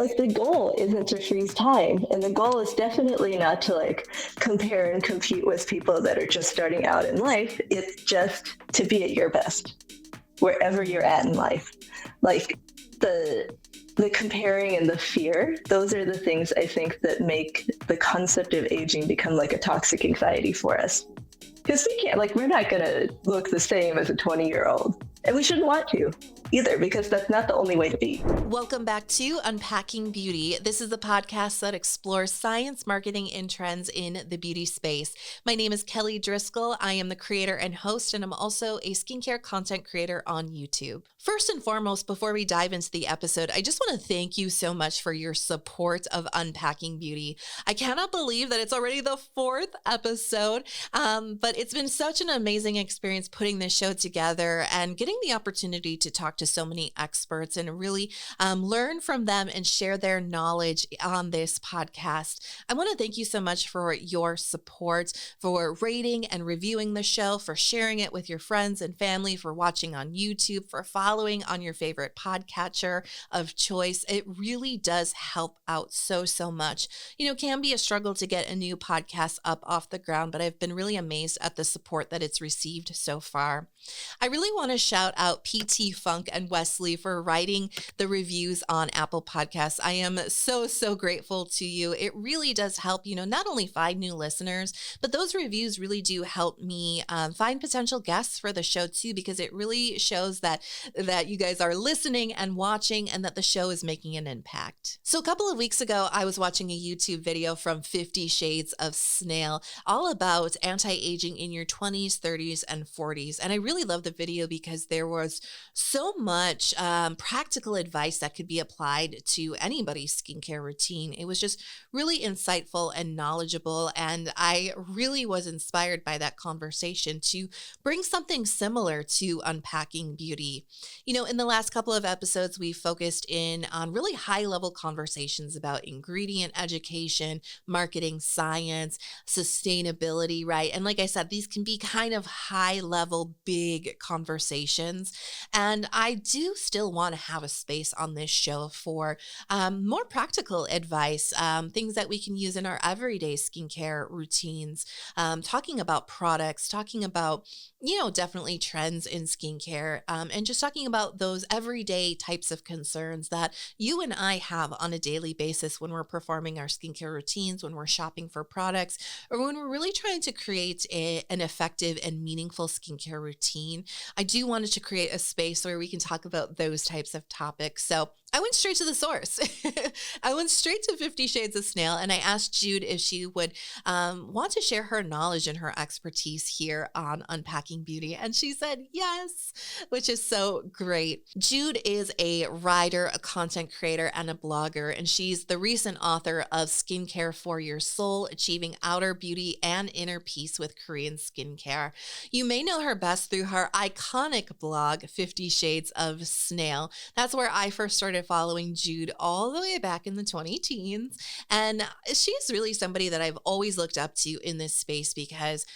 like the goal isn't to freeze time, and the goal is definitely not to like compare and compete with people that are just starting out in life. It's just to be at your best wherever you're at in life. Like the comparing and the fear, those are the things I think that make the concept of aging become like a toxic anxiety for us. Because we're not going to look the same as a 20-year-old. And we shouldn't want to either, because that's not the only way to be. Welcome back to Unpacking Beauty. This is the podcast that explores science, marketing, and trends in the beauty space. My name is Kelly Driscoll. I am the creator and host, and I'm also a skincare content creator on YouTube. First and foremost, before we dive into the episode, I just want to thank you so much for your support of Unpacking Beauty. I cannot believe that it's already the 4th episode, but it's been such an amazing experience putting this show together and getting the opportunity to talk to so many experts and really learn from them and share their knowledge on this podcast. I want to thank you so much for your support, for rating and reviewing the show, for sharing it with your friends and family, for watching on YouTube, for following on your favorite podcatcher of choice. It really does help out so much. You know, it can be a struggle to get a new podcast up off the ground, but I've been really amazed at the support that it's received so far. I really want to shout out PT Funk and Wesley for writing the reviews on Apple Podcasts. I am so grateful to you. It really does help, not only find new listeners, but those reviews really do help me find potential guests for the show too, because it really shows that you guys are listening and watching and that the show is making an impact. So a couple of weeks ago, I was watching a YouTube video from 50 Shades of Snail, all about anti-aging in your 20s, 30s, and 40s. And I really love the video because there was so much practical advice that could be applied to anybody's skincare routine. It was just really insightful and knowledgeable. And I really was inspired by that conversation to bring something similar to Unpacking Beauty. In the last couple of episodes, we focused in on really high-level conversations about ingredient education, marketing science, sustainability, right? And like I said, these can be kind of high-level, big conversations. And I do still want to have a space on this show for more practical advice, things that we can use in our everyday skincare routines, talking about products, talking about, definitely trends in skincare, and just talking about those everyday types of concerns that you and I have on a daily basis when we're performing our skincare routines, when we're shopping for products, or when we're really trying to create an effective and meaningful skincare routine. I do want to create a space where we can talk about those types of topics. So I went straight to the source. I went straight to 50 Shades of Snail, and I asked Jude if she would want to share her knowledge and her expertise here on Unpacking Beauty. And she said yes, which is so great. Jude is a writer, a content creator, and a blogger, and she's the recent author of Skincare for Your Soul, Achieving Outer Beauty and Inner Peace with Korean Skincare. You may know her best through her iconic blog, 50 Shades of Snail. That's where I first started following Jude all the way back in the 20-teens. And she's really somebody that I've always looked up to in this space because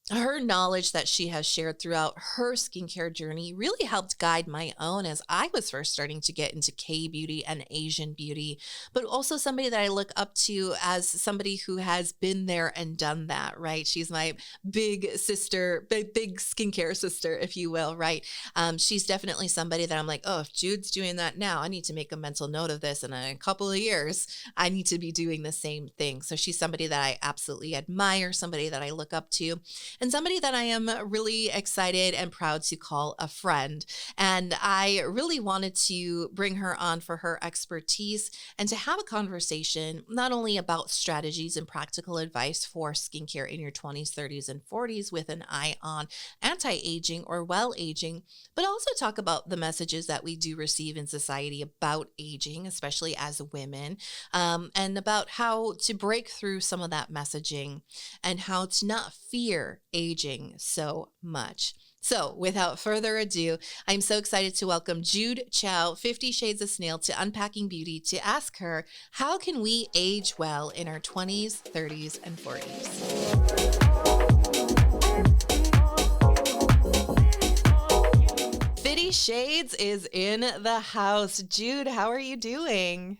her knowledge that she has shared throughout her skincare journey really helped guide my own as I was first starting to get into K-beauty and Asian beauty, but also somebody that I look up to as somebody who has been there and done that, right? She's my big sister, big skincare sister, if you will, right? She's definitely somebody that I'm like, oh, if Jude's doing that now, I need to make a mental note of this. And in a couple of years, I need to be doing the same thing. So she's somebody that I absolutely admire, somebody that I look up to, and somebody that I am really excited and proud to call a friend. And I really wanted to bring her on for her expertise and to have a conversation not only about strategies and practical advice for skincare in your 20s, 30s, and 40s with an eye on anti-aging or well-aging, but also talk about the messages that we do receive in society about aging, especially as women, and about how to break through some of that messaging and how to not fear aging so much. So without further ado, I'm so excited to welcome Jude Chao, 50 Shades of Snail, to Unpacking Beauty to ask her, how can we age well in our 20s, 30s, and 40s? Beauty Shades is in the house. Jude, how are you doing?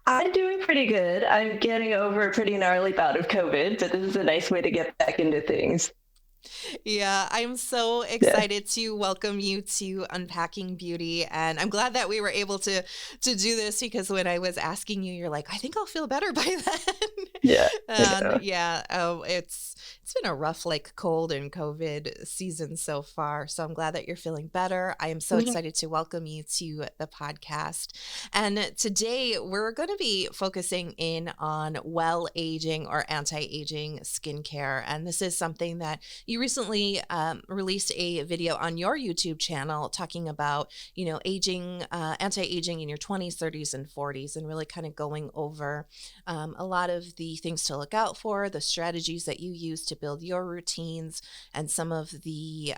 I'm doing pretty good. I'm getting over a pretty gnarly bout of COVID, but this is a nice way to get back into things. Yeah, I'm so Yeah. excited to welcome you to Unpacking Beauty, and I'm glad that we were able to do this because when I was asking you, you're like, I think I'll feel better by then. Yeah. I And know. yeah, oh, it's been a rough like cold and COVID season so far, so I'm glad that you're feeling better. I am so Mhm. excited to welcome you to the podcast. And today we're going to be focusing in on well aging or anti-aging skincare, and this is something that you recently released a video on your YouTube channel talking about, aging, anti-aging in your 20s, 30s, and 40s, and really kind of going over a lot of the things to look out for, the strategies that you use to build your routines, and some of the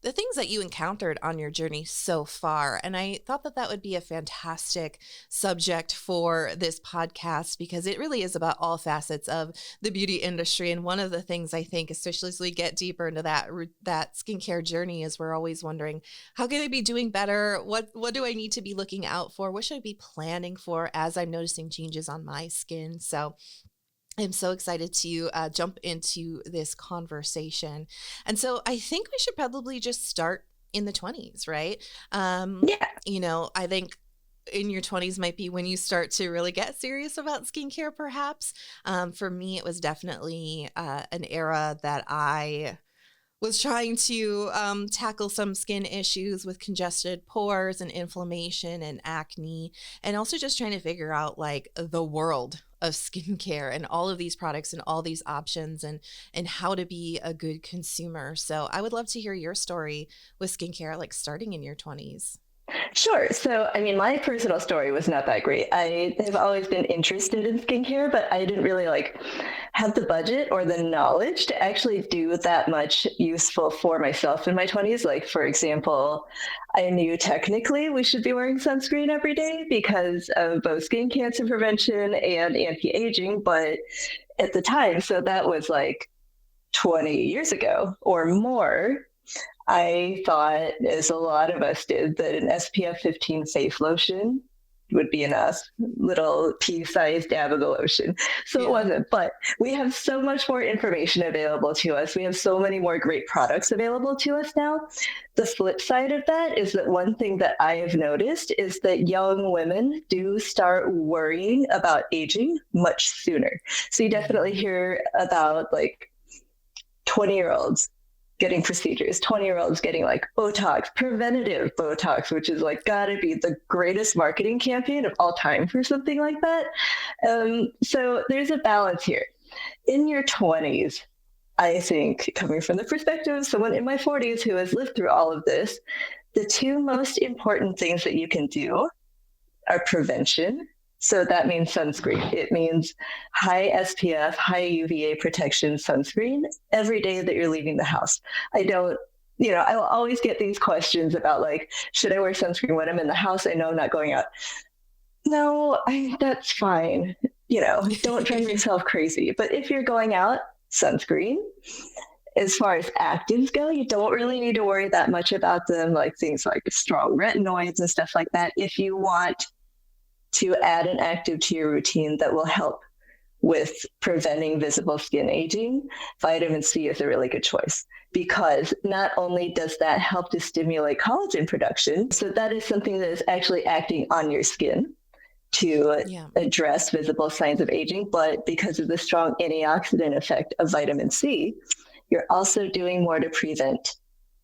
things that you encountered on your journey so far. And I thought that that would be a fantastic subject for this podcast because it really is about all facets of the beauty industry. And one of the things I think, especially as we get deeper into that skincare journey, is we're always wondering, how can I be doing better? What do I need to be looking out for? What should I be planning for as I'm noticing changes on my skin? So I'm so excited to jump into this conversation. And so I think we should probably just start in the 20s, right? Yeah. I think in your 20s might be when you start to really get serious about skincare, perhaps. For me, it was definitely an era that I was trying to tackle some skin issues with congested pores and inflammation and acne, and also just trying to figure out like the world of skincare and all of these products and all these options and how to be a good consumer. So I would love to hear your story with skincare, like starting in your 20s. Sure. So, I mean, my personal story was not that great. I have always been interested in skincare, but I didn't really have the budget or the knowledge to actually do that much useful for myself in my 20s. Like, for example, I knew technically we should be wearing sunscreen every day because of both skin cancer prevention and anti-aging, but at the time, so that was like 20 years ago or more, I thought, as a lot of us did, that an SPF 15 face lotion would be enough, little pea-sized dab of the lotion. So it Yeah. wasn't. But we have so much more information available to us. We have so many more great products available to us now. The flip side of that is that one thing that I have noticed is that young women do start worrying about aging much sooner. So you definitely Mm-hmm. hear about 20-year-olds getting procedures, 20-year-olds getting Botox, preventative Botox, which is gotta be the greatest marketing campaign of all time for something like that. So there's a balance here. In your 20s, I think, coming from the perspective of someone in my 40s who has lived through all of this, the two most important things that you can do are prevention. So that means sunscreen. It means high SPF, high UVA protection sunscreen every day that you're leaving the house. I don't, I will always get these questions about should I wear sunscreen when I'm in the house? I know I'm not going out. No, that's fine. Don't drive yourself crazy. But if you're going out, sunscreen. As far as actives go, you don't really need to worry that much about them, like things like strong retinoids and stuff like that. If you want to add an active to your routine that will help with preventing visible skin aging, vitamin C is a really good choice because not only does that help to stimulate collagen production, so that is something that is actually acting on your skin to Yeah. address visible signs of aging, but because of the strong antioxidant effect of vitamin C, you're also doing more to prevent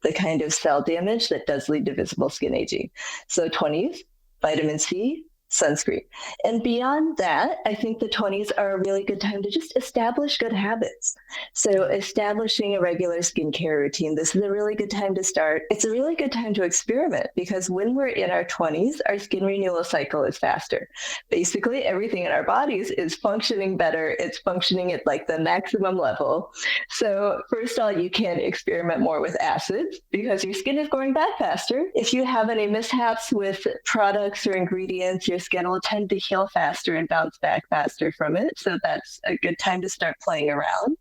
the kind of cell damage that does lead to visible skin aging. So 20s, vitamin C, sunscreen. And beyond that, I think the 20s are a really good time to just establish good habits. So Yeah. establishing a regular skincare routine, this is a really good time to start. It's a really good time to experiment because when we're in our 20s, our skin renewal cycle is faster. Basically, everything in our bodies is functioning better. It's functioning at the maximum level. So first of all, you can experiment more with acids because your skin is growing back faster. If you have any mishaps with products or ingredients, your skin will tend to heal faster and bounce back faster from it. So that's a good time to start playing around.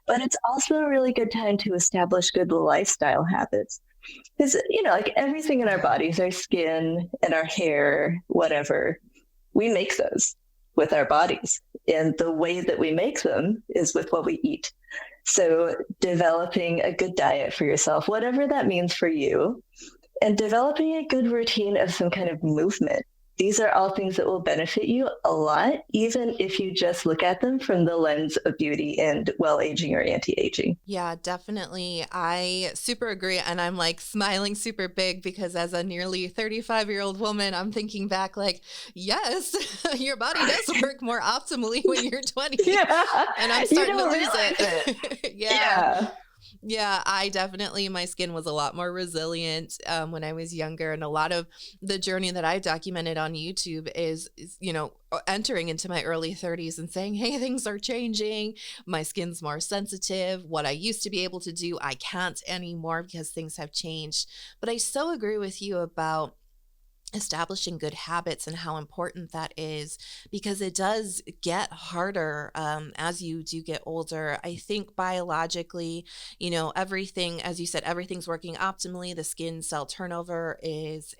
But it's also a really good time to establish good lifestyle habits. Because, like everything in our bodies, our skin and our hair, whatever, we make those with our bodies. And the way that we make them is with what we eat. So developing a good diet for yourself, whatever that means for you, and developing a good routine of some kind of movement. These are all things that will benefit you a lot, even if you just look at them from the lens of beauty and well-aging or anti-aging. Yeah, definitely. I super agree. And I'm like smiling super big because as a nearly 35-year-old woman, I'm thinking back like, yes, your body does work more optimally when you're 20. Yeah. And I'm starting to lose realize it. Yeah. Yeah, my skin was a lot more resilient when I was younger. And a lot of the journey that I documented on YouTube is, entering into my early 30s and saying, hey, things are changing. My skin's more sensitive. What I used to be able to do, I can't anymore because things have changed. But I so agree with you about establishing good habits and how important that is, because it does get harder as you do get older. I think biologically, everything, as you said, everything's working optimally. The skin cell turnover is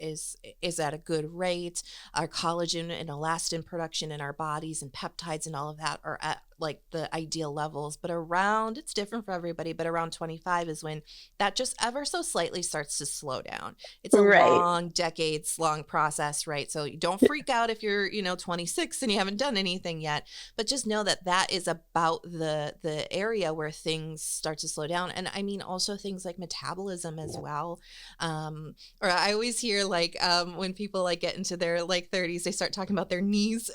at a good rate. Our collagen and elastin production in our bodies and peptides and all of that are at like the ideal levels. But it's different for everybody, but around 25 is when that just ever so slightly starts to slow down. It's a long, decades long process, right? So you don't freak out if you're, 26 and you haven't done anything yet, but just know that that is about the area where things start to slow down. And I mean, also things like metabolism as well. Or I always hear like when people like get into their like 30s, they start talking about their knees.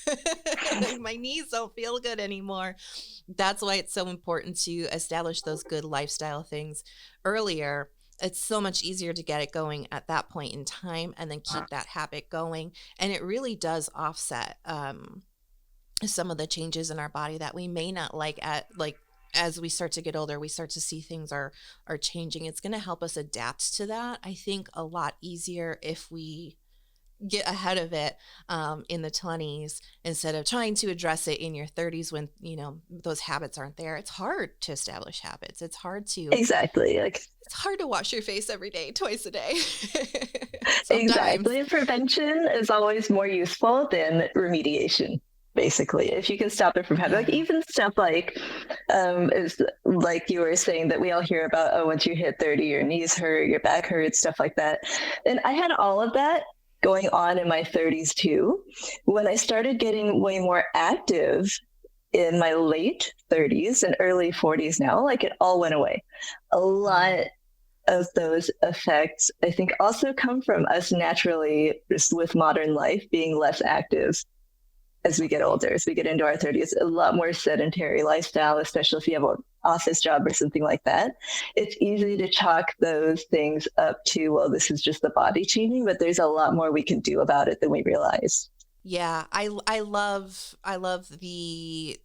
Like, my knees don't feel good anymore. That's why it's so important to establish those good lifestyle things earlier. It's so much easier to get it going at that point in time and then keep that habit going. And it really does offset some of the changes in our body that we may not like as we start to get older, we start to see things are changing. It's going to help us adapt to that, I think, a lot easier if we get ahead of it in the 20s instead of trying to address it in your 30s when those habits aren't there. It's hard to establish habits. It's hard to it's hard to wash your face every day, twice a day. Exactly. Prevention is always more useful than remediation. Basically, if you can stop it from happening, like even stuff like is like you were saying that we all hear about, once you hit 30 your knees hurt, your back hurts, stuff like that. And I had all of that going on in my 30s too. When I started getting way more active in my late 30s and early 40s now, like it all went away. A lot of those effects, I think, also come from us naturally, just with modern life, being less active as we get older, as we get into our 30s, a lot more sedentary lifestyle, especially if you have an office job or something like that. It's easy to chalk those things up to, well, this is just the body changing, but there's a lot more we can do about it than we realize. Yeah, I love the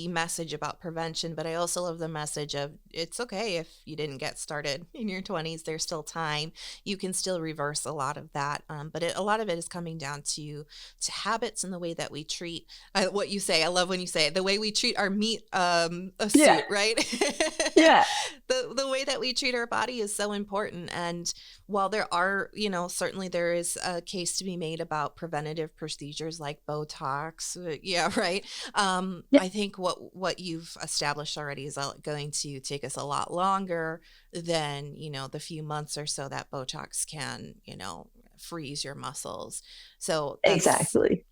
message about prevention, but I also love the message of it's okay if you didn't get started in your 20s. There's still time. You can still reverse a lot of that. But a lot of it is coming down to habits and the way that we treat what you say. I love when you say it, the way we treat our meat suit, right? Yeah. The way that we treat our body is so important. And while there are, certainly there is a case to be made about preventative procedures like Botox. Yeah, right. I think what you've established already is going to take us a lot longer than, the few months or so that Botox can, freeze your muscles. So that's exactly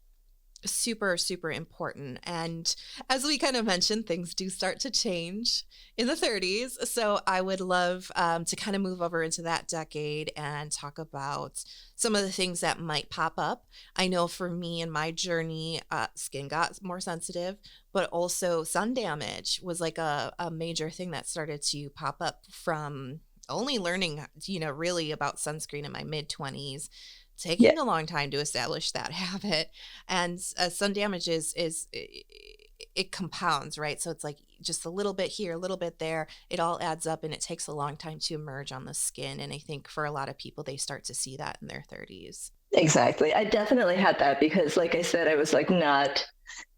super, super important. And as we kind of mentioned, things do start to change in the 30s. So I would love to kind of move over into that decade and talk about some of the things that might pop up. I know for me in my journey, skin got more sensitive, but also sun damage was like a major thing that started to pop up from only learning, really about sunscreen in my mid-20s. Taking a long time to establish that habit. And sun damage it compounds, right? So it's like just a little bit here, a little bit there. It all adds up and it takes a long time to emerge on the skin. And I think for a lot of people, they start to see that in their 30s. Exactly. I definitely had that because, like I said, I was like not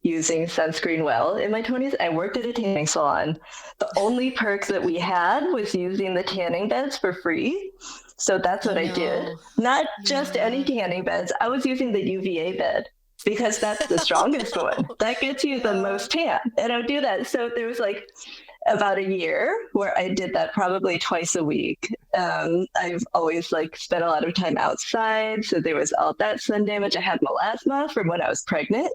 using sunscreen well in my 20s. I worked at a tanning salon. The only perk that we had was using the tanning beds for free. So that's I what I did. know. Not just any Yeah. tanning beds. I was using the UVA bed because that's the Oh strongest one. no. That gets you the Yeah. most tan. And I would do that. So there was like about a year where I did that probably twice a week. I've always like spent a lot of time outside. So there was all that sun damage. I had melasma from when I was pregnant.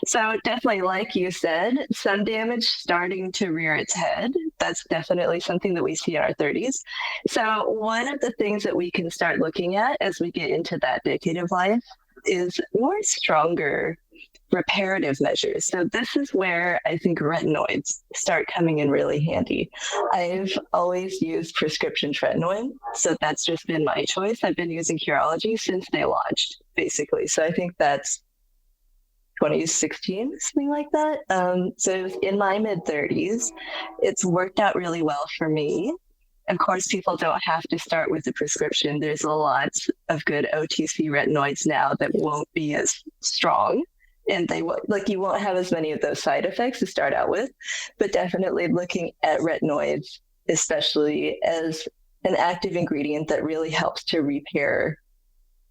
So definitely, like you said, sun damage starting to rear its head. That's definitely something that we see in our 30s. So one of the things that we can start looking at as we get into that decade of life is more stronger reparative measures. So this is where I think retinoids start coming in really handy. I've always used prescription tretinoin, so that's just been my choice. I've been using Curology since they launched, basically. So I think that's 2016, something like that. So it was in my mid 30s. It's worked out really well for me. Of course, people don't have to start with a prescription. There's a lot of good OTC retinoids now that won't be as strong. And they will, like, you won't have as many of those side effects to start out with, but definitely looking at retinoids, especially as an active ingredient that really helps to repair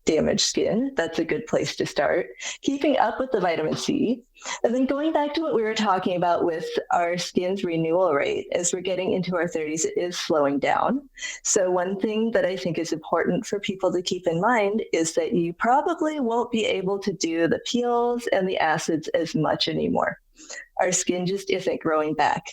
damaged skin. That's a good place to start. Keeping up with the vitamin C. And then going back to what we were talking about with our skin's renewal rate, as we're getting into our 30s, it is slowing down. So, one thing that I think is important for people to keep in mind is that you probably won't be able to do the peels and the acids as much anymore. Our skin just isn't growing back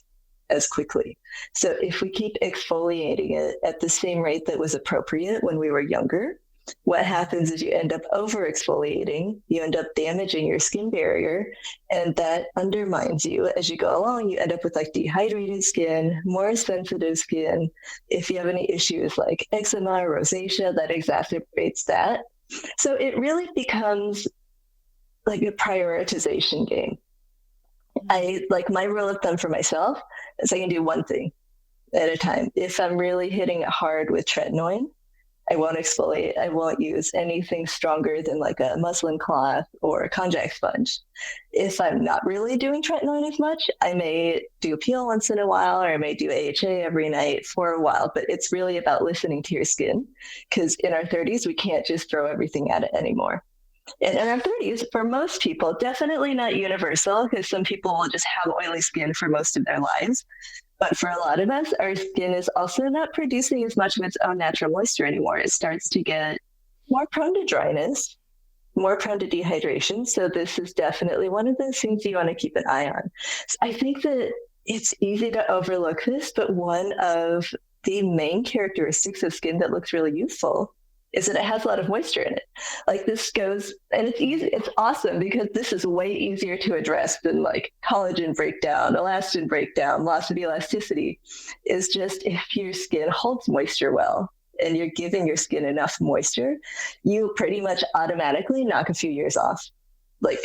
as quickly. So, if we keep exfoliating it at the same rate that was appropriate when we were younger, what happens is you end up over exfoliating, you end up damaging your skin barrier, and that undermines you as you go along. You end up with like dehydrated skin, more sensitive skin. If you have any issues like eczema or rosacea, that exacerbates that. So it really becomes like a prioritization game. I like my rule of thumb for myself is I can do one thing at a time. If I'm really hitting it hard with tretinoin, I won't exfoliate. I won't use anything stronger than like a muslin cloth or a konjac sponge. If I'm not really doing tretinoin as much, I may do a peel once in a while, or I may do AHA every night for a while. But it's really about listening to your skin, because in our 30s, we can't just throw everything at it anymore. And in our 30s, for most people, definitely not universal, because some people will just have oily skin for most of their lives. But for a lot of us, our skin is also not producing as much of its own natural moisture anymore. It starts to get more prone to dryness, more prone to dehydration. So this is definitely one of those things you want to keep an eye on. So I think that it's easy to overlook this, but one of the main characteristics of skin that looks really youthful is that it has a lot of moisture in it. Like this goes, and it's easy, it's awesome because this is way easier to address than like collagen breakdown, elastin breakdown, loss of elasticity. Is just if your skin holds moisture well and you're giving your skin enough moisture, you pretty much automatically knock a few years off. Like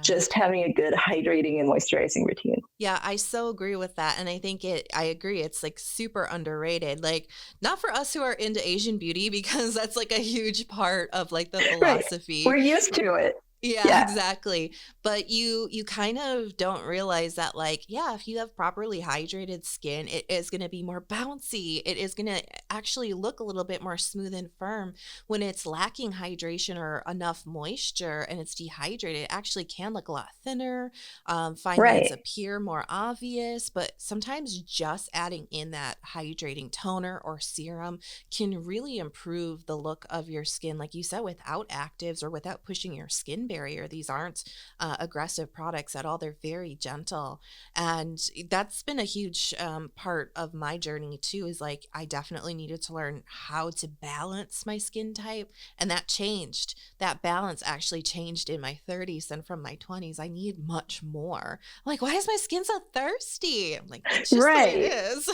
just having a good hydrating and moisturizing routine. Yeah, I so agree with that. And I agree. It's like super underrated. Like, not for us who are into Asian beauty, because that's like a huge part of like the Right. philosophy. We're used to it. Yeah, exactly. But you kind of don't realize that, like, yeah, if you have properly hydrated skin, it is going to be more bouncy. It is going to actually look a little bit more smooth and firm. When it's lacking hydration or enough moisture and it's dehydrated, it actually can look a lot thinner. Fine lines appear more obvious, but sometimes just adding in that hydrating toner or serum can really improve the look of your skin, like you said, without actives or without pushing your skin barrier. These aren't aggressive products at all. They're very gentle. And that's been a huge part of my journey too, is like, I definitely needed to learn how to balance my skin type. And that changed. That balance actually changed in my 30s. And from my 20s, I need much more. I'm like, why is my skin so thirsty? I'm like, it's just the way it is.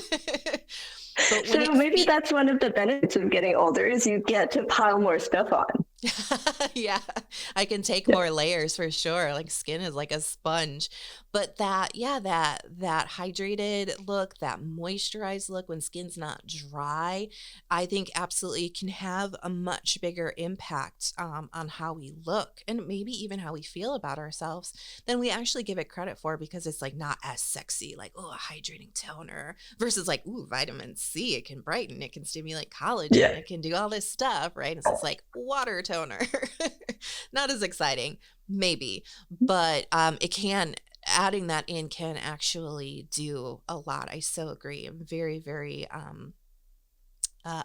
So maybe that's one of the benefits of getting older is you get to pile more stuff on. Yeah, I can take more layers for sure. Like skin is like a sponge. But that hydrated look, that moisturized look when skin's not dry, I think absolutely can have a much bigger impact on how we look and maybe even how we feel about ourselves than we actually give it credit for because it's like not as sexy, like, oh, a hydrating toner versus like, ooh, vitamin C, it can brighten, it can stimulate collagen, Yeah. it can do all this stuff, right? It's just like water toner. Not as exciting, maybe, but it can adding that in can actually do a lot. I so agree. I'm very, very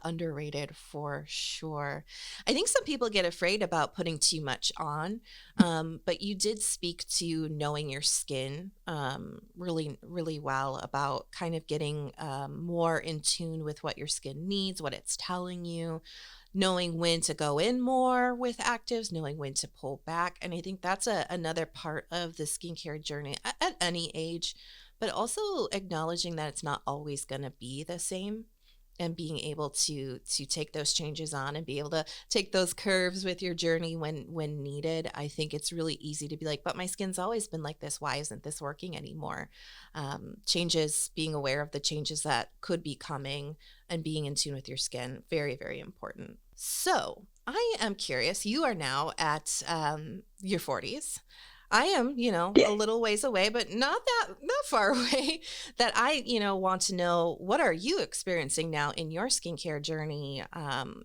underrated for sure. I think some people get afraid about putting too much on, but you did speak to knowing your skin really, really well about kind of getting more in tune with what your skin needs, what it's telling you, knowing when to go in more with actives, knowing when to pull back. And I think that's another part of the skincare journey at any age, but also acknowledging that it's not always going to be the same and being able to take those changes on and be able to take those curves with your journey when needed. I think it's really easy to be like, but my skin's always been like this, why isn't this working anymore? Changes, being aware of the changes that could be coming and being in tune with your skin, very, very important. So I am curious, you are now at your 40s. I am, Yeah. a little ways away, but not far away. That I, want to know, what are you experiencing now in your skincare journey,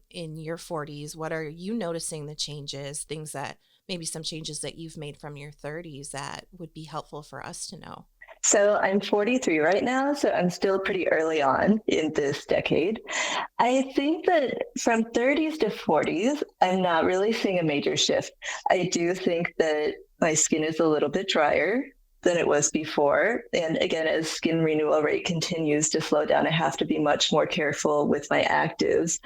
in your 40s? What are you noticing the changes, things that maybe some changes that you've made from your 30s that would be helpful for us to know? So I'm 43 right now, so I'm still pretty early on in this decade. I think that from 30s to 40s, I'm not really seeing a major shift. I do think that my skin is a little bit drier than it was before. And again, as skin renewal rate continues to slow down, I have to be much more careful with my actives.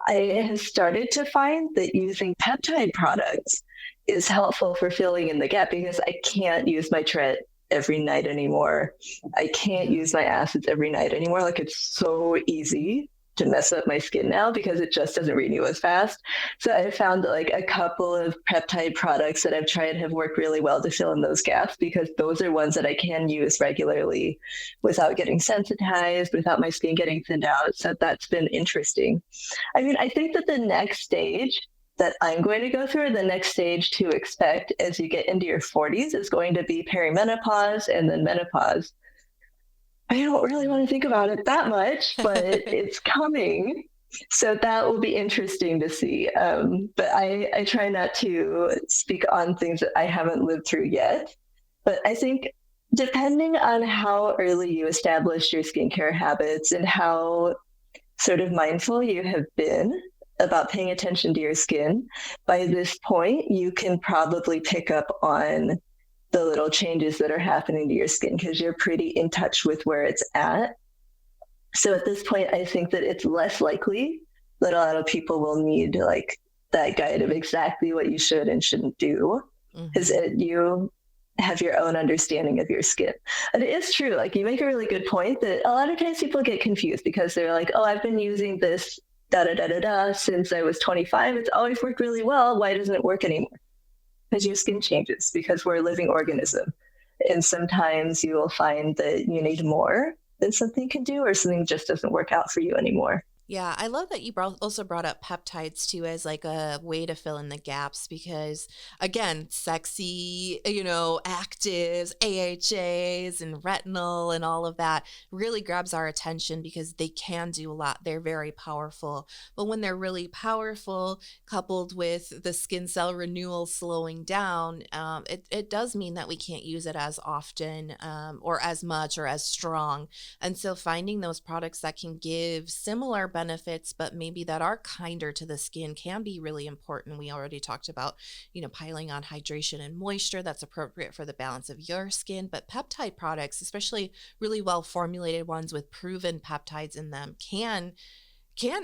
I have started to find that using peptide products is helpful for filling in the gap because I can't use my Tret every night anymore. I can't Yeah. use my acids every night anymore. Like it's so easy to mess up my skin now because it just doesn't renew as fast. So I found that like a couple of peptide products that I've tried have worked really well to fill in those gaps because those are ones that I can use regularly without getting sensitized, without my skin getting thinned out. So that's been interesting. I mean, I think that the next stage that I'm going to go through, or the next stage to expect as you get into your 40s, is going to be perimenopause and then menopause. I don't really want to think about it that much, but it's coming. So that will be interesting to see. But I try not to speak on things that I haven't lived through yet. But I think depending on how early you establish your skincare habits and how sort of mindful you have been about paying attention to your skin, by this point, you can probably pick up on the little changes that are happening to your skin because you're pretty in touch with where it's at. So at this point, I think that it's less likely that a lot of people will need like that guide of exactly what you should and shouldn't do because Mm-hmm. you have your own understanding of your skin. And it is true, like you make a really good point that a lot of times people get confused because they're like, oh, I've been using this da da da da da since I was 25. It's always worked really well. Why doesn't it work anymore? Because your skin changes because we're a living organism. And sometimes you will find that you need more than something can do, or something just doesn't work out for you anymore. Yeah, I love that you also brought up peptides too as like a way to fill in the gaps because, again, sexy, actives, AHAs, and retinol and all of that really grabs our attention because they can do a lot. They're very powerful. But when they're really powerful, coupled with the skin cell renewal slowing down, it does mean that we can't use it as often or as much or as strong. And so finding those products that can give similar benefits, but maybe that are kinder to the skin can be really important. We already talked about, piling on hydration and moisture that's appropriate for the balance of your skin. But peptide products, especially really well formulated ones with proven peptides in them, can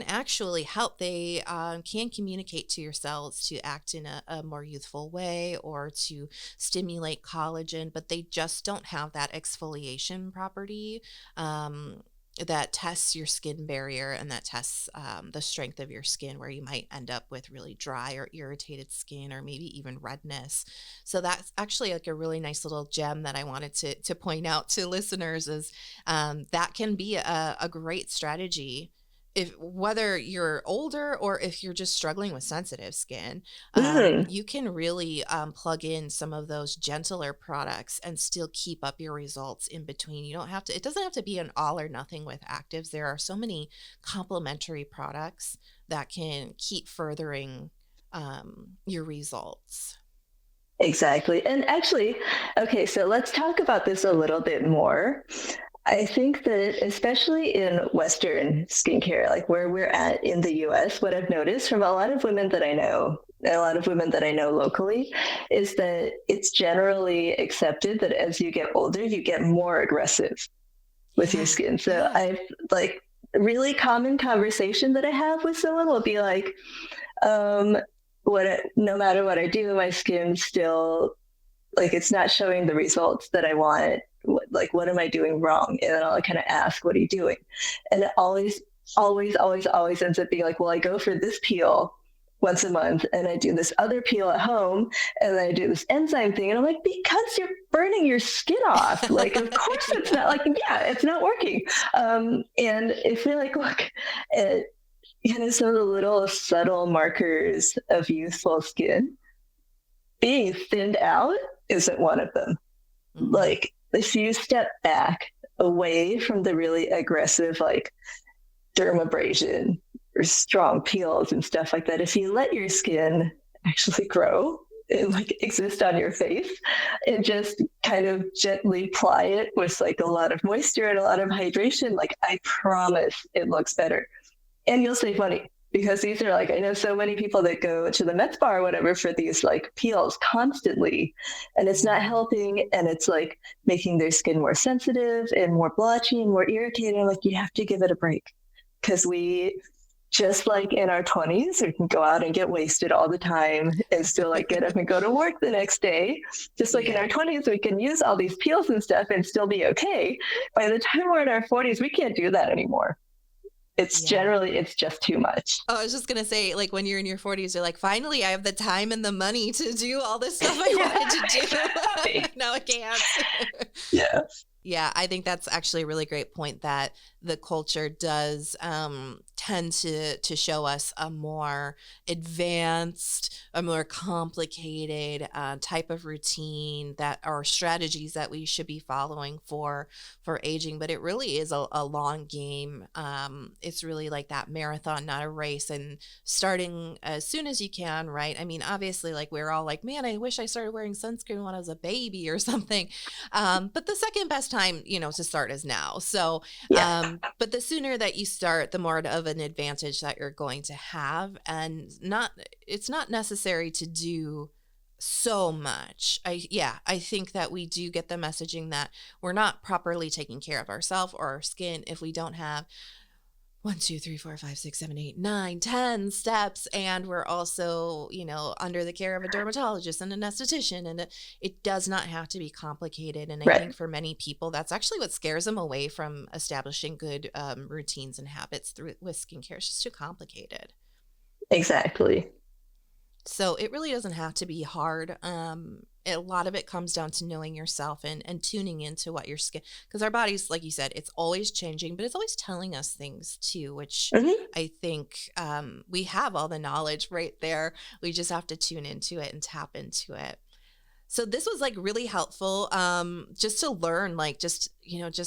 actually help. They can communicate to your cells to act in a more youthful way or to stimulate collagen, but they just don't have that exfoliation property. Um, that tests your skin barrier and that tests the strength of your skin, where you might end up with really dry or irritated skin or maybe even redness. So that's actually like a really nice little gem that I wanted to point out to listeners is that can be a great strategy if whether you're older or if you're just struggling with sensitive skin. Mm, You can really plug in some of those gentler products and still keep up your results in between. You don't have to, it doesn't have to be an all or nothing with actives. There are so many complementary products that can keep furthering your results. exactly. And actually, okay, so let's talk about this a little bit more. I think that especially in Western skincare, like where we're at in the US, what I've noticed from a lot of women that I know, and a lot of women that I know locally, is that it's generally accepted that as you get older, you get more aggressive with your Yeah. skin. So Yeah. I've like really common conversation that I have with someone will be like, um, no matter what I do, my skin still like it's not showing the results that I want. Like, what am I doing wrong? And then I'll kind of ask, what are you doing? And it always ends up being like, well, I go for this peel once a month and I do this other peel at home and then I do this enzyme thing. And I'm like, because you're burning your skin off. Like, of course it's Yeah. not like, yeah, it's not working. And if we like look at, some of the little subtle markers of youthful skin, being thinned out isn't one of them. Mm, Like if you step back away from the really aggressive like dermabrasion or strong peels and stuff like that, if you let your skin actually grow and like exist on your face and just kind of gently ply it with like a lot of moisture and a lot of hydration, like I promise it looks better and you'll save money because these are like I know so many people that go to the Met Spa or whatever for these like peels constantly, and it's not mm. helping, and it's like making their skin more sensitive and more blotchy and more irritated. Like you have to give it a break because we just like in our 20s we can go out and get wasted all the time and still like get up and go to work the next day. Just like in Yeah. our 20s we can use all these peels and stuff and still be okay. By the time we're in our 40s we can't do that anymore. Yeah. It's just too much. Oh, I was just gonna say, like when you're in your 40s, you're like, finally, I have the time and the money to do all this stuff I Yeah, wanted to do. exactly. Now I can't. Yeah. Yeah, I think that's actually a really great point that the culture does tend to show us a more advanced, a more complicated type of routine that are strategies that we should be following for aging. But it really is a long game. It's really like that marathon, not a race, and starting as soon as you can, right? I mean, obviously, like we're all like, man, I wish I started wearing sunscreen when I was a baby or something. But the second best time, to start is now. So, Yeah. but the sooner that you start, the more of an advantage that you're going to have. And it's not necessary to do so much. I think that we do get the messaging that we're not properly taking care of ourselves or our skin if we don't have 1, 2, 3, 4, 5, 6, 7, 8, 9, 10 steps. And we're also, under the care of a dermatologist and an esthetician. And it does not have to be complicated. And I Right. think for many people, that's actually what scares them away from establishing good routines and habits with skincare. It's just too complicated. Exactly. So it really doesn't have to be hard. A lot of it comes down to knowing yourself and tuning into what your skin, because our bodies, like you said, it's always changing, but it's always telling us things too, which Hmm. I think we have all the knowledge right there. We just have to tune into it and tap into it. So this was like really helpful, just to learn, like just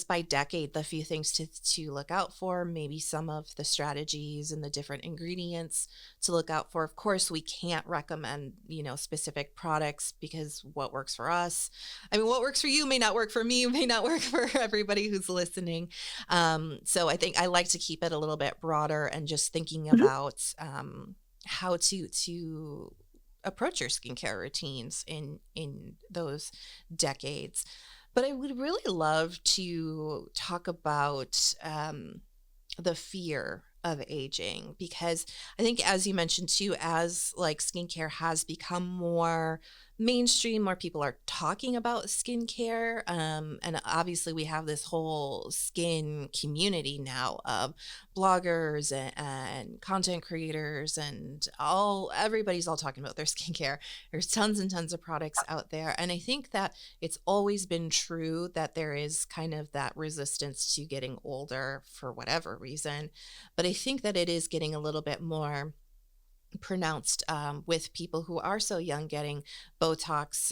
by decade, the few things to look out for, maybe some of the strategies and the different ingredients to look out for. Of course, we can't recommend, specific products because what works for us, I mean, what works for you may not work for me, may not work for everybody who's listening. So I think I like to keep it a little bit broader and just thinking Hmm. about how to approach your skincare routines in those decades. But I would really love to talk about the fear of aging, because I think, as you mentioned too, as like skincare has become more mainstream, more people are talking about skincare. And obviously we have this whole skin community now of bloggers and content creators and everybody's all talking about their skincare. There's tons and tons of products out there. And I think that it's always been true that there is kind of that resistance to getting older for whatever reason. But I think that it is getting a little bit more pronounced with people who are so young getting Botox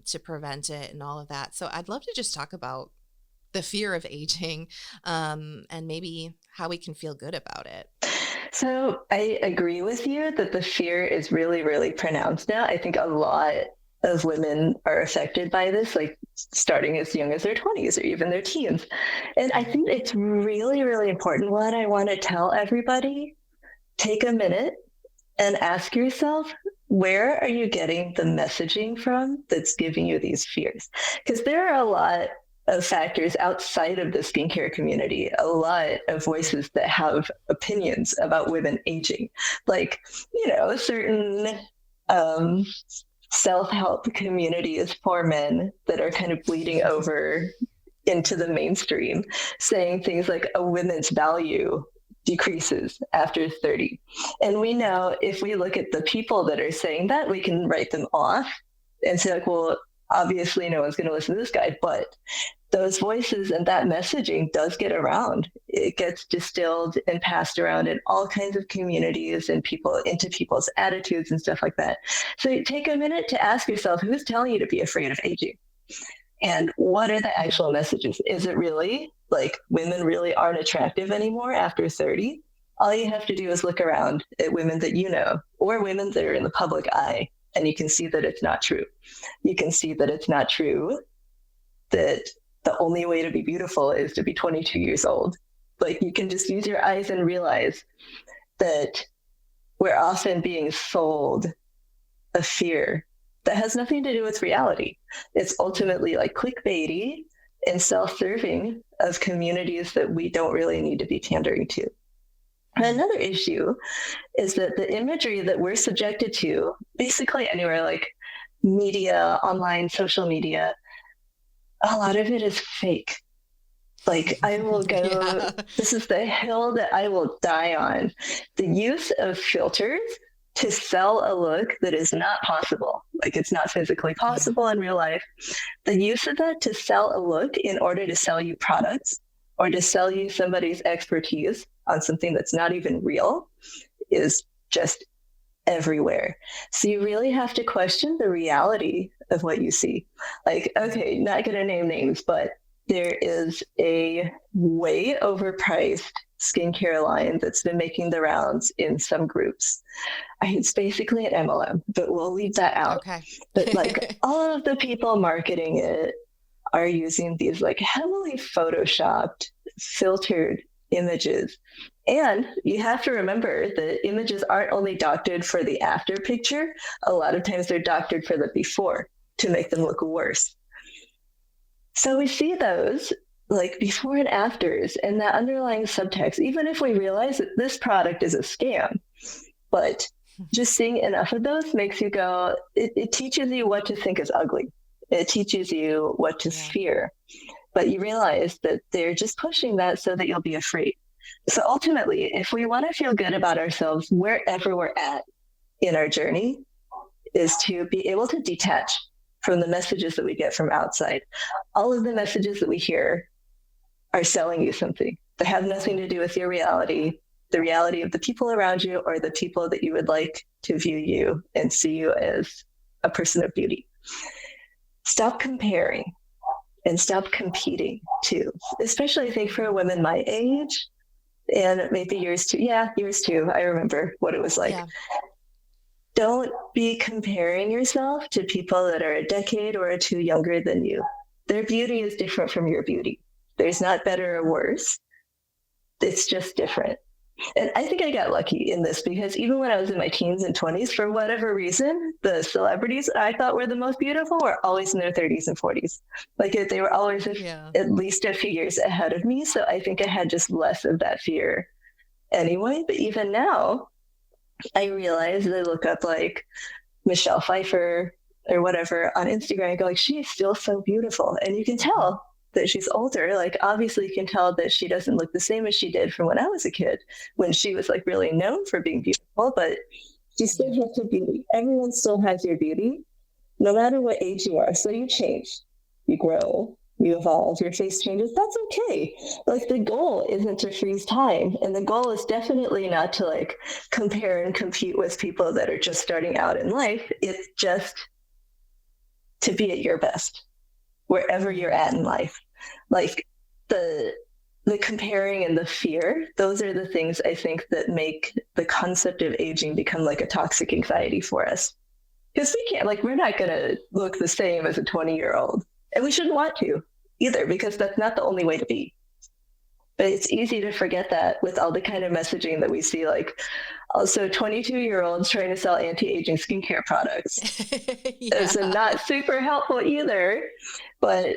to prevent it and all of that. So I'd love to just talk about the fear of aging and maybe how we can feel good about it. So I agree with you that the fear is really, really pronounced now. I think a lot of women are affected by this, like starting as young as their 20s or even their teens. And I think it's really, really important. What I want to tell everybody, take a minute and ask yourself, where are you getting the messaging from that's giving you these fears? Because there are a lot of factors outside of the skincare community, a lot of voices that have opinions about women aging. Like, certain self-help communities for men that are kind of bleeding over into the mainstream, saying things like a woman's value decreases after 30. And we know if we look at the people that are saying that, we can write them off and say, like, well, obviously no one's going to listen to this guy. But those voices and that messaging does get around. It gets distilled and passed around in all kinds of communities and into people's attitudes and stuff like that. So take a minute to ask yourself, who's telling you to be afraid of aging? And what are the actual messages? Is it really like women really aren't attractive anymore after 30? All you have to do is look around at women that you know or women that are in the public eye, and you can see that it's not true. You can see that it's not true that the only way to be beautiful is to be 22 years old. Like, you can just use your eyes and realize that we're often being sold a fear that has nothing to do with reality. It's ultimately like clickbaity and self-serving of communities that we don't really need to be pandering to. And another issue is that the imagery that we're subjected to, basically anywhere, like media, online, social media, a lot of it is fake. Like, I will go, This is the hill that I will die on. The use of filters to sell a look that is not possible, like it's not physically possible in real life. The use of that to sell a look in order to sell you products or to sell you somebody's expertise on something that's not even real is just everywhere. So you really have to question the reality of what you see. Like, okay, not going to name names, but there is a way overpriced skincare line that's been making the rounds in some groups. It's basically an MLM, but we'll leave that out. Okay. But like all of the people marketing it are using these like heavily photoshopped, filtered images. And you have to remember that images aren't only doctored for the after picture. A lot of times they're doctored for the before to make them look worse. So we see those like before and afters and that underlying subtext, even if we realize that this product is a scam, but just seeing enough of those makes you go, it teaches you what to think is ugly. It teaches you what to fear, but you realize that they're just pushing that so that you'll be afraid. So ultimately, if we want to feel good about ourselves, wherever we're at in our journey, is to be able to detach from the messages that we get from outside. All of the messages that we hear are selling you something. They have nothing to do with your reality, the reality of the people around you, or the people that you would like to view you and see you as a person of beauty. Stop comparing and stop competing too, especially I think for women my age and maybe yours too. Yeah, yours too. I remember what it was like. Yeah. Don't be comparing yourself to people that are a decade or two younger than you. Their beauty is different from your beauty. There's not better or worse. It's just different. And I think I got lucky in this because even when I was in my teens and 20s, for whatever reason, the celebrities I thought were the most beautiful were always in their 30s and 40s. Like they were always at least a few years ahead of me. So I think I had just less of that fear anyway. But even now, I realize I look up like Michelle Pfeiffer, or whatever on Instagram and go like, she is still so beautiful. And you can tell that she's older. Like, obviously you can tell that she doesn't look the same as she did from when I was a kid, when she was like really known for being beautiful, but she still has her beauty. Everyone still has your beauty, no matter what age you are. So you change, you grow, you evolve, your face changes. That's okay. Like, the goal isn't to freeze time. And the goal is definitely not to like compare and compete with people that are just starting out in life. It's just to be at your best wherever you're at in life. Like, the comparing and the fear, those are the things I think that make the concept of aging become like a toxic anxiety for us. Because we can't, like, we're not going to look the same as a 20-year-old. And we shouldn't want to either, because that's not the only way to be. But it's easy to forget that with all the kind of messaging that we see, like also 22-year-olds trying to sell anti-aging skincare products. Yeah. It's not super helpful either, but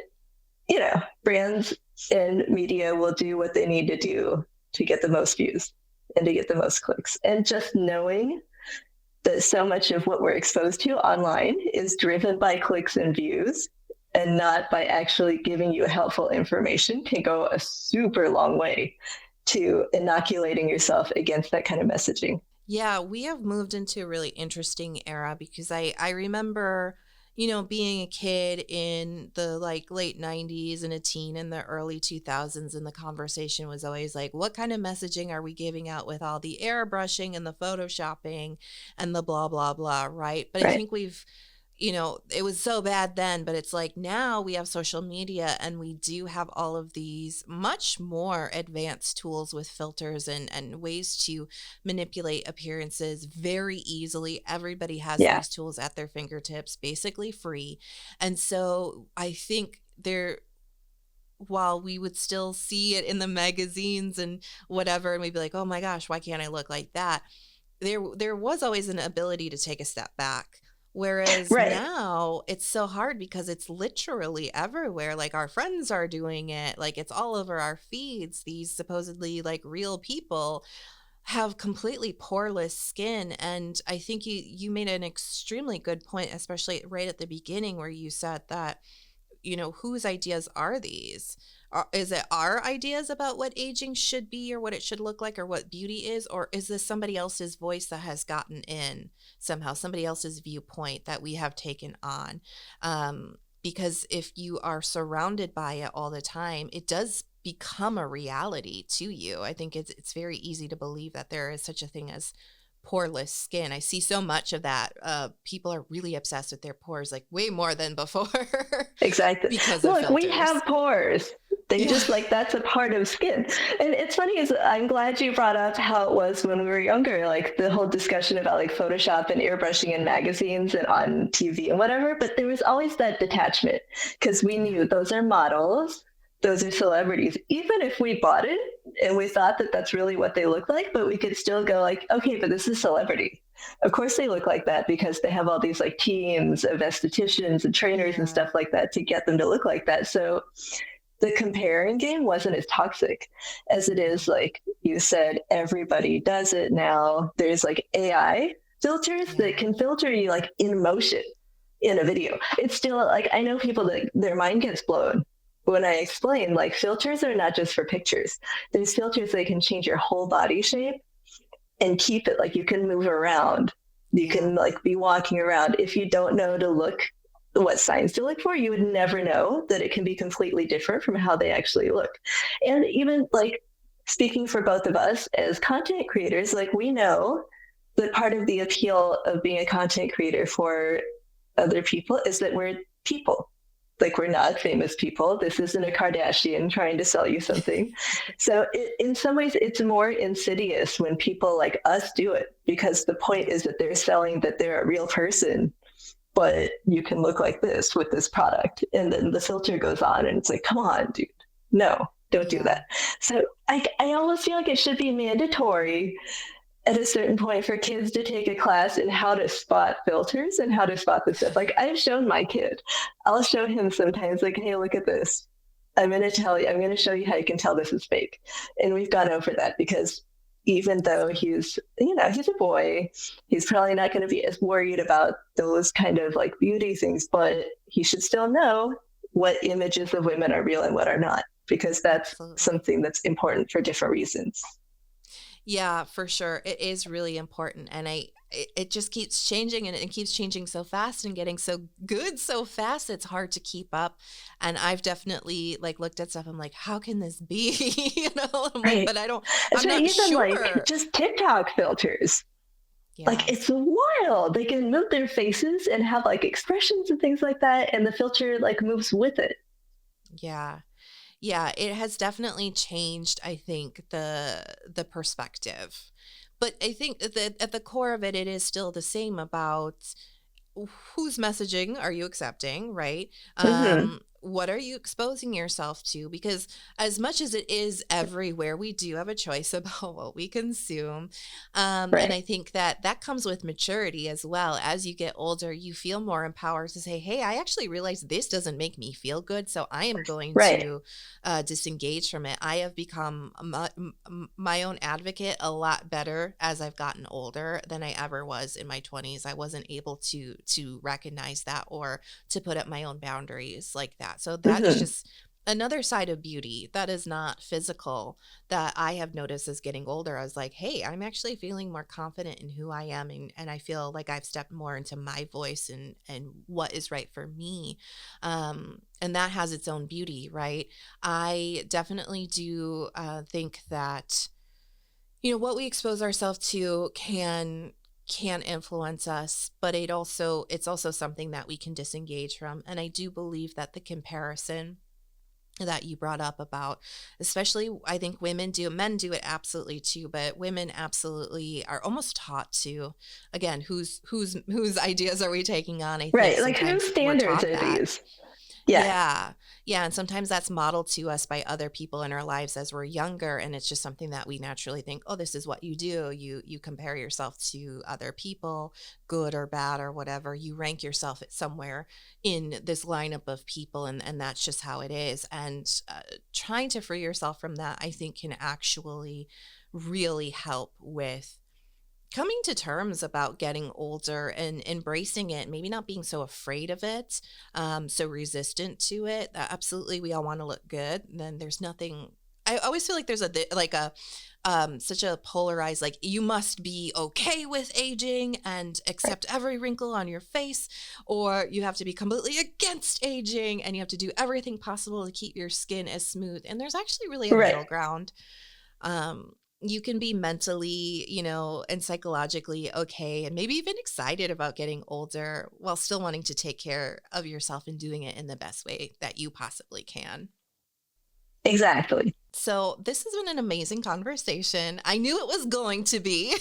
you know, brands and media will do what they need to do to get the most views and to get the most clicks. And just knowing that so much of what we're exposed to online is driven by clicks and views and not by actually giving you helpful information can go a super long way to inoculating yourself against that kind of messaging. Yeah, we have moved into a really interesting era because I remember, being a kid in the like late 90s and a teen in the early 2000s, and the conversation was always like, what kind of messaging are we giving out with all the airbrushing and the photoshopping and the blah, blah, blah, right? But I Right. think it was so bad then, but it's like now we have social media and we do have all of these much more advanced tools with filters and ways to manipulate appearances very easily. Everybody has Yeah. these tools at their fingertips, basically free. And so I think while we would still see it in the magazines and whatever, and we'd be like, oh my gosh, why can't I look like that? There was always an ability to take a step back. Whereas Right. now it's so hard because it's literally everywhere. Like, our friends are doing it. Like, it's all over our feeds. These supposedly like real people have completely poreless skin. And I think you made an extremely good point, especially right at the beginning where you said that, whose ideas are these? Is it our ideas about what aging should be or what it should look like or what beauty is? Or is this somebody else's voice that has gotten in somehow, somebody else's viewpoint that we have taken on? Because if you are surrounded by it all the time, it does become a reality to you. I think it's very easy to believe that there is such a thing as poreless skin. I see so much of that. People are really obsessed with their pores, like way more than before. Exactly. Because of Look, we filters. have pores. They Yeah. just like, that's a part of skin. And it's funny is I'm glad you brought up how it was when we were younger, like the whole discussion about like Photoshop and airbrushing in magazines and on TV and whatever. But there was always that detachment because we knew those are models, those are celebrities. Even if we bought it and we thought that that's really what they look like, but we could still go like, okay, but this is celebrity. Of course they look like that because they have all these like teams of estheticians and trainers and stuff like that to get them to look like that. So the comparing game wasn't as toxic as it is. Like you said, everybody does it now. There's like AI filters that can filter you like in motion in a video. It's still like, I know people that their mind gets blown when I explain like filters are not just for pictures. There's filters that can change your whole body shape and keep it like you can move around. You can like be walking around. If you don't know to look what signs to look for, you would never know that it can be completely different from how they actually look. And even like speaking for both of us as content creators, like we know that part of the appeal of being a content creator for other people is that we're people. Like, we're not famous people. This isn't a Kardashian trying to sell you something. So in some ways, it's more insidious when people like us do it, because the point is that they're selling that they're a real person, but you can look like this with this product. And then the filter goes on and it's like, come on, dude. No, don't do that. So I almost feel like it should be mandatory at a certain point for kids to take a class in how to spot filters and how to spot this stuff. Like, I've shown my kid, I'll show him sometimes like, hey, look at this. I'm going to show you how you can tell this is fake. And we've gone over that because even though he's a boy, he's probably not going to be as worried about those kind of like beauty things, but he should still know what images of women are real and what are not, because that's Absolutely. something that's important for different reasons. Yeah, for sure. It is really important. And it just keeps changing, and it keeps changing so fast and getting so good so fast. It's hard to keep up. And I've definitely like looked at stuff. I'm like, how can this be? I'm like, Right. but I'm So not even like sure. just TikTok filters, like Yeah. it's wild. They can move their faces and have like expressions and things like that, and the filter like moves with it. Yeah. Yeah, it has definitely changed, I think, the perspective. But I think that at the core of it, it is still the same about whose messaging are you accepting, right? Mm-hmm. What are you exposing yourself to? Because as much as it is everywhere, we do have a choice about what we consume. And Right. I think that that comes with maturity as well. As you get older, you feel more empowered to say, hey, I actually realize this doesn't make me feel good. So I am going Right. to disengage from it. I have become my own advocate a lot better as I've gotten older than I ever was in my 20s. I wasn't able to recognize that or to put up my own boundaries like that. So that is Mm-hmm. just another side of beauty that is not physical that I have noticed as getting older. I was like, hey, I'm actually feeling more confident in who I am, and I feel like I've stepped more into my voice and what is right for me. And that has its own beauty, right? I definitely do think that what we expose ourselves to can influence us, but it's also something that we can disengage from. And I do believe that the comparison that you brought up about, especially I think men do it absolutely too, but women absolutely are almost taught to, again, whose ideas are we taking on? I think Right. Like whose sometimes we're standards taught are that. these? Yeah. Yeah. Yeah, and sometimes that's modeled to us by other people in our lives as we're younger, and it's just something that we naturally think, "Oh, this is what you do. You compare yourself to other people, good or bad or whatever. You rank yourself at somewhere in this lineup of people, and that's just how it is." And trying to free yourself from that, I think, can actually really help with coming to terms about getting older and embracing it, maybe not being so afraid of it, so resistant to it. Absolutely, we all want to look good. And then there's nothing. I always feel like there's a such a polarized, like, you must be okay with aging and Right. accept every wrinkle on your face, or you have to be completely against aging and you have to do everything possible to keep your skin as smooth. And there's actually really a Right. middle ground. um, you can be mentally, and psychologically okay, and maybe even excited about getting older while still wanting to take care of yourself and doing it in the best way that you possibly can. Exactly. So, this has been an amazing conversation. I knew it was going to be.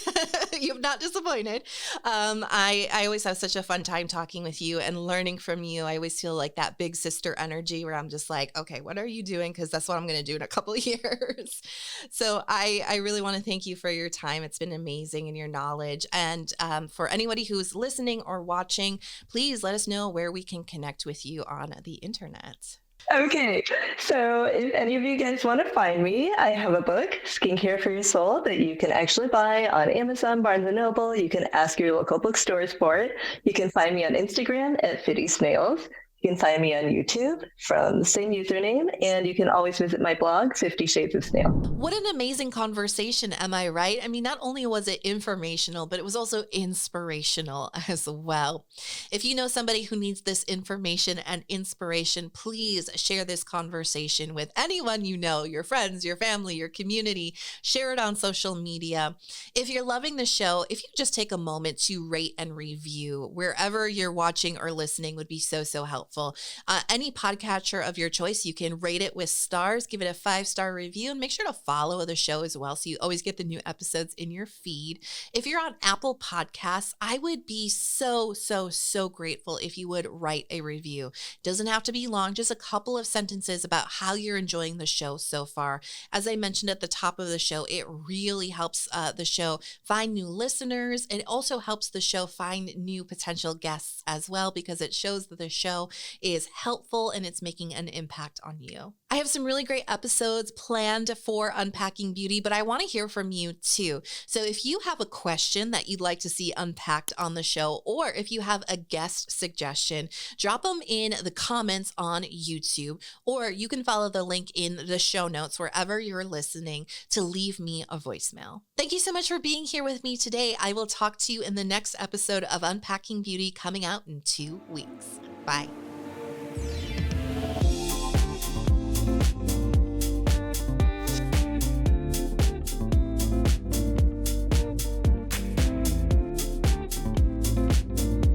You've not disappointed. I always have such a fun time talking with you and learning from you. I always feel like that big sister energy where I'm just like, okay, what are you doing? Because that's what I'm going to do in a couple of years. So, I really want to thank you for your time. It's been amazing and your knowledge. And for anybody who's listening or watching, please let us know where we can connect with you on the internet. Okay, so if any of you guys want to find me, I have a book, Skincare for Your Soul, that you can actually buy on Amazon, Barnes& and Noble. You can ask your local bookstores for it. You can find me on Instagram at Fiddy Snails. You can find me on YouTube from the same username, and you can always visit my blog, 50 Shades of Snail. What an amazing conversation, am I right? I mean, not only was it informational, but it was also inspirational as well. If you know somebody who needs this information and inspiration, please share this conversation with anyone you know, your friends, your family, your community. Share it on social media. If you're loving the show, if you just take a moment to rate and review wherever you're watching or listening would be so, so helpful. Any podcatcher of your choice, you can rate it with stars, give it a 5-star review, and make sure to follow the show as well so you always get the new episodes in your feed. If you're on Apple Podcasts, I would be so, so, so grateful if you would write a review. Doesn't have to be long, just a couple of sentences about how you're enjoying the show so far. As I mentioned at the top of the show, it really helps the show find new listeners. It also helps the show find new potential guests as well, because it shows that the show is helpful and it's making an impact on you. I have some really great episodes planned for Unpacking Beauty, but I want to hear from you too. So if you have a question that you'd like to see unpacked on the show, or if you have a guest suggestion, drop them in the comments on YouTube, or you can follow the link in the show notes wherever you're listening to leave me a voicemail. Thank you so much for being here with me today. I will talk to you in the next episode of Unpacking Beauty coming out in 2 weeks. Bye.